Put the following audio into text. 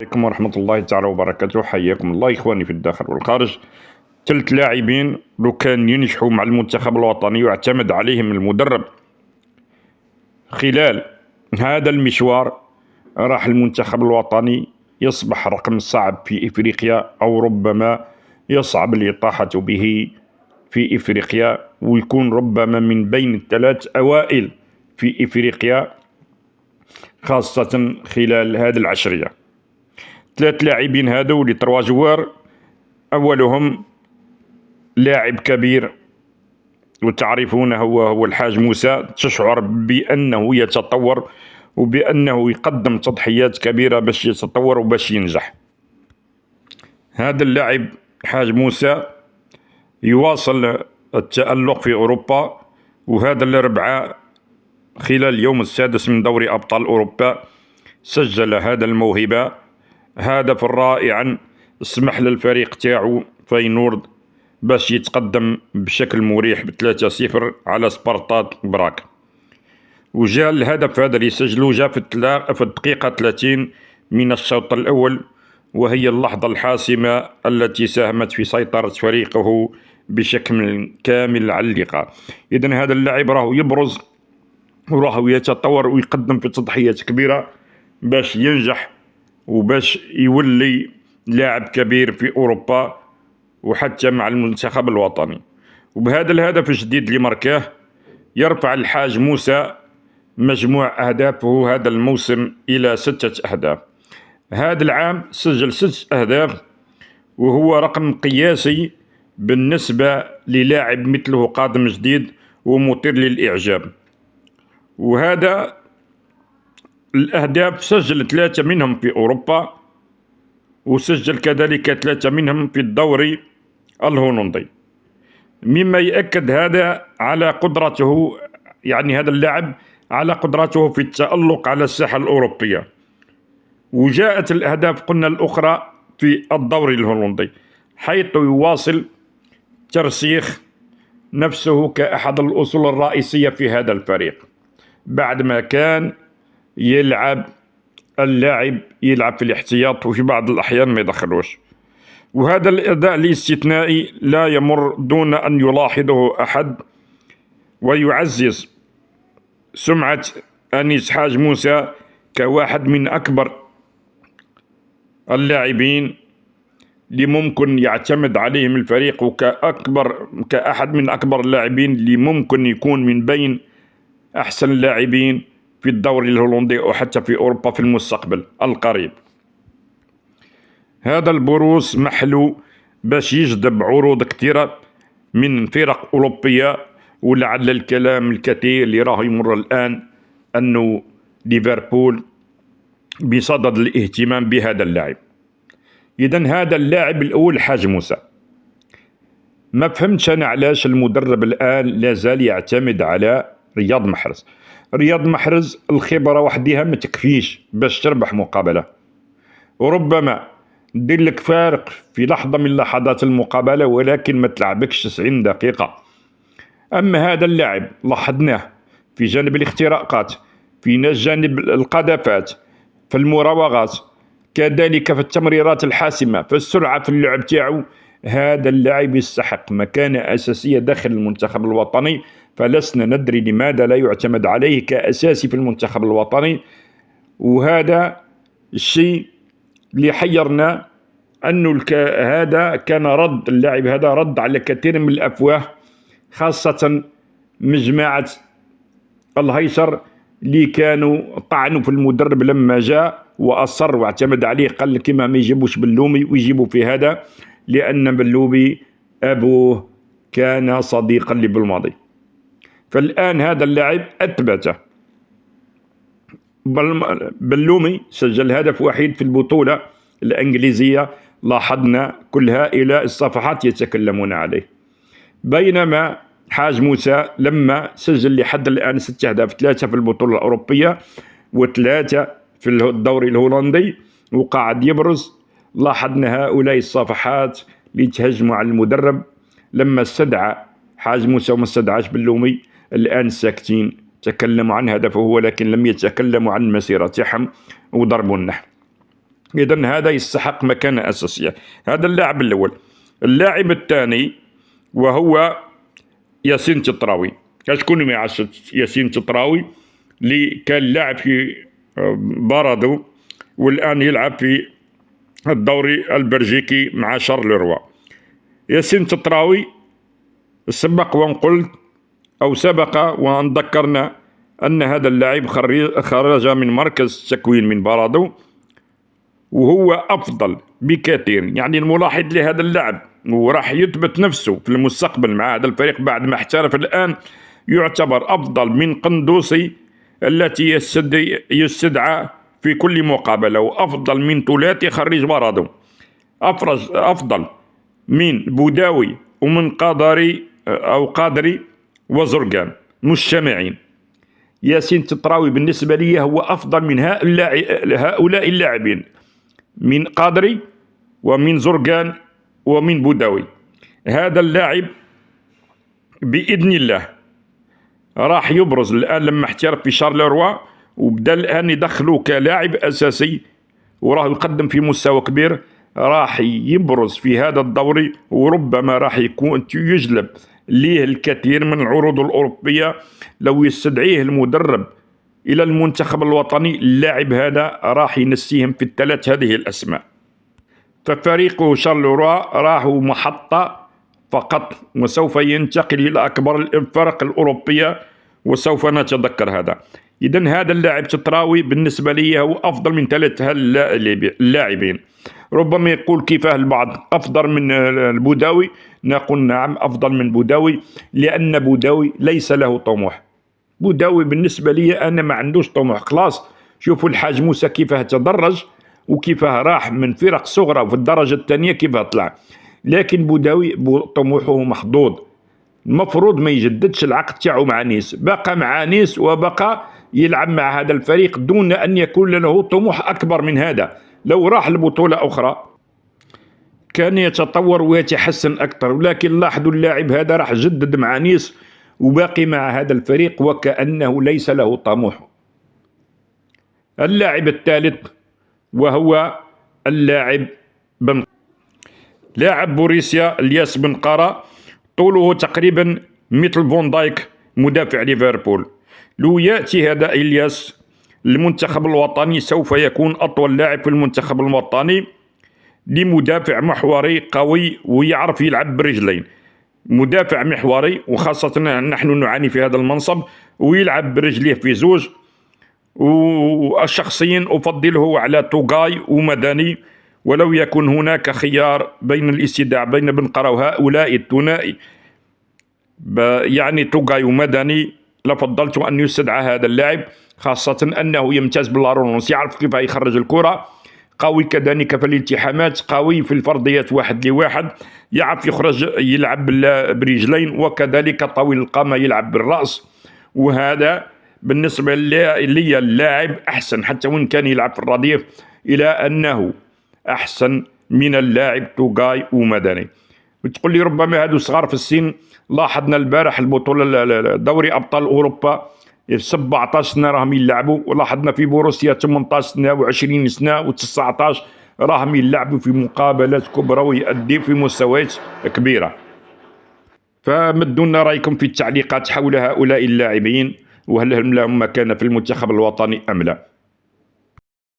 عليكم ورحمة الله تعالى وبركاته. حياكم الله إخواني في الداخل والخارج. 3 لاعبين لو كان ينجحوا مع المنتخب الوطني ويعتمد عليهم المدرب خلال هذا المشوار، راح المنتخب الوطني يصبح رقم صعب في إفريقيا، أو ربما يصعب الإطاحة به في إفريقيا، ويكون ربما من بين ال3 أوائل في إفريقيا، خاصة خلال هذه العشرية. 3 لاعبين هذو لي 3 جوار. أولهم لاعب كبير وتعرفونه، هو الحاج موسى. تشعر بأنه يتطور وبأنه يقدم تضحيات كبيرة باش يتطور وباش ينجح. هذا اللاعب حاج موسى يواصل التألق في أوروبا، وهذا الأربعاء خلال اليوم السادس من دوري أبطال أوروبا سجل هذا الموهبة هدف رائعا سمح للفريق تاعو فاينورد باش يتقدم بشكل مريح ب3-0 على سبارتاك براك. وجاء الهدف هذا اللي سجلوه جاء في الدقيقة 30 من الشوط الأول، وهي اللحظة الحاسمة التي ساهمت في سيطرة فريقه بشكل كامل على اللقاء. إذن هذا اللاعب راهو يبرز وراهو يتطور ويقدم في تضحيات كبيرة باش ينجح وباش يولي لاعب كبير في أوروبا وحتى مع المنتخب الوطني. وبهذا الهدف الجديد اللي مركاه يرفع الحاج موسى مجموع أهدافه هذا الموسم إلى 6 أهداف. هذا العام سجل 6 أهداف، وهو رقم قياسي بالنسبة للاعب مثله قادم جديد ومثير للإعجاب. وهذا الأهداف سجل 3 منهم في أوروبا، وسجل كذلك 3 منهم في الدوري الهولندي، مما يأكد هذا على قدرته، يعني هذا اللاعب على قدرته في التألق على الساحة الأوروبية. وجاءت الأهداف قلنا الأخرى في الدوري الهولندي، حيث يواصل ترسيخ نفسه كأحد الأصول الرئيسية في هذا الفريق، بعدما كان اللاعب يلعب في الاحتياط وفي بعض الأحيان ما يدخلوش. وهذا الأداء الاستثنائي لا يمر دون أن يلاحظه أحد ويعزز سمعة أنيس حاج موسى كواحد من أكبر اللاعبين اللي ممكن يعتمد عليهم الفريق، كأحد من أكبر اللاعبين اللي ممكن يكون من بين أحسن اللاعبين في الدوري الهولندي أو حتى في أوروبا في المستقبل القريب. هذا البروز محلو باش يجذب عروض كثيرة من فرق أوروبية، ولعل الكلام الكثير اللي راه يمر الآن أنه ليفربول بصدد الاهتمام بهذا اللاعب. إذن هذا اللاعب الأول حاج موسى. ما فهمتش أنا علاش المدرب الآن لازال يعتمد على رياض محرز. رياض محرز الخبرة وحدها ما تكفيش باش تربح مقابلة، وربما دير لك فارق في لحظة من لحظات المقابلة، ولكن ما تلعبكش 90 دقيقة. أما هذا اللاعب لاحظناه في جانب الاختراقات، في جانب القذافات، في المراوغات، كذلك في التمريرات الحاسمة، في السرعة في اللعب تاعو. هذا اللاعب يستحق مكانة أساسية داخل المنتخب الوطني، فلسنا ندري لماذا لا يعتمد عليه كأساسي في المنتخب الوطني. وهذا الشيء اللي حيرنا، أنه هذا كان رد اللاعب هذا رد على كثير من الأفواه، خاصة من جماعة الهيشر اللي كانوا طعنوا في المدرب لما جاء وأصر واعتمد عليه، قال كما ما يجيبوش بلومي ويجيبوا في هذا، لأن بلومي أبوه كان صديقا لبالماضي. فالآن هذا اللاعب أثبته. بلومي سجل هدف وحيد في البطولة الإنجليزية، لاحظنا كل هؤلاء الصفحات يتكلمون عليه، بينما حاج موسى لما سجل لحد الآن 6 أهداف، 3 في البطولة الأوروبية و3 في الدوري الهولندي، وقاعد يبرز. لاحظنا هؤلاء الصفحات اللي تهجموا على المدرب لما استدعى حاج موسى وما استدعاش بلومي، الآن ساكتين، تكلموا عن هدفه ولكن لم يتكلموا عن المسيرة تاعهم وضربوا النحو. إذن هذا يستحق مكانة أساسية. هذا اللاعب الأول. اللاعب الثاني وهو ياسين تطراوي. شكون ما يعرفش ياسين تطراوي اللي كان لاعب في بارادو والآن يلعب في الدوري البلجيكي مع شارلروا. ياسين تطراوي سبق وأن قلت أو سبق وأن ذكرنا أن هذا اللاعب خرج من مركز تكوين من بارادو، وهو أفضل بكثير. يعني الملاحظ لهذا اللاعب وراح يثبت نفسه في المستقبل مع هذا الفريق بعد ما احترف الآن، يعتبر أفضل من قندوسي التي يستدعى في كل مقابلة، وأفضل من ثلاثي خريج بارادو، أفضل من بوداوي ومن قادري وزرقان مجتمعين. ياسين تطراوي بالنسبة لي هو أفضل من هؤلاء اللاعبين، من قادري ومن زرقان ومن بوداوي. هذا اللاعب بإذن الله راح يبرز الآن لما احترف في شارلروا، وبدأ الآن يدخله كلاعب أساسي وراه يقدم في مستوى كبير. راح يبرز في هذا الدوري، وربما راح يكون يجلب ليه الكثير من العروض الأوروبية لو يستدعيه المدرب إلى المنتخب الوطني. اللاعب هذا راح ينسيهم في الثلاث هذه الأسماء. ففريق شارلروا راح محطة فقط، وسوف ينتقل إلى أكبر الفرق الأوروبية وسوف نتذكر هذا. إذن هذا اللاعب تطراوي بالنسبة لي هو أفضل من ثلاث اللاعبين. ربما يقول كيفاه البعض أفضل من البوداوي، نقول نعم أفضل من بوداوي، لأن بوداوي ليس له طموح. بوداوي بالنسبة لي أنا ما عندوش طموح. خلاص شوفوا الحاج موسى كيفاه تدرج وكيفاه راح من فرق صغرى وفي الدرجة الثانية كيفاه طلع، لكن بوداوي طموحه محدود. المفروض ما يجددش العقد تاعو مع نيس، بقى مع نيس وبقى يلعب مع هذا الفريق دون أن يكون له طموح أكبر من هذا. لو راح لبطولة أخرى كان يتطور ويتحسن أكثر، ولكن لاحظوا اللاعب هذا راح جدد مع نيس وباقي مع هذا الفريق وكأنه ليس له طموح. اللاعب الثالث وهو اللاعب لاعب بوريسيا الياس بن قارة، طوله تقريبا مثل فون دايك مدافع ليفربول. لو يأتي هذا إلياس المنتخب الوطني سوف يكون أطول لاعب في المنتخب الوطني، لمدافع محوري قوي ويعرف يلعب برجلين. مدافع محوري، وخاصة نحن نعاني في هذا المنصب، ويلعب برجليه في زوج. وشخصيا أفضله على توغاي ومدني، ولو يكن هناك خيار بين الاستدعاء بين بن قرة وهؤلاء الثنائي يعني توغاي ومدني، لفضلت أن يستدعى هذا اللاعب، خاصة أنه يمتاز باللارونس، يعرف كيف يخرج الكرة، قوي كذلك في الالتحامات، قوي في الفرديات واحد لواحد، يعرف يخرج يلعب برجلين، وكذلك طويل القامة يلعب بالرأس. وهذا بالنسبة لي اللاعب أحسن، حتى وإن كان يلعب في الرديف، إلى أنه أحسن من اللاعب توغاي ومدني. وتقول لي ربما هادو صغار في السن. لاحظنا البارح البطولة دوري أبطال أوروبا 17 سنة راهم يلعبوا، ولاحظنا في بوروسيا 18 سنة و20 سنة و19 راهم يلعبوا في مقابلات كبرى ويؤدي في مستويات كبيرة. فمدوا لنا رأيكم في التعليقات حول هؤلاء اللاعبين، وهل لهم مكانة في المنتخب الوطني أم لا.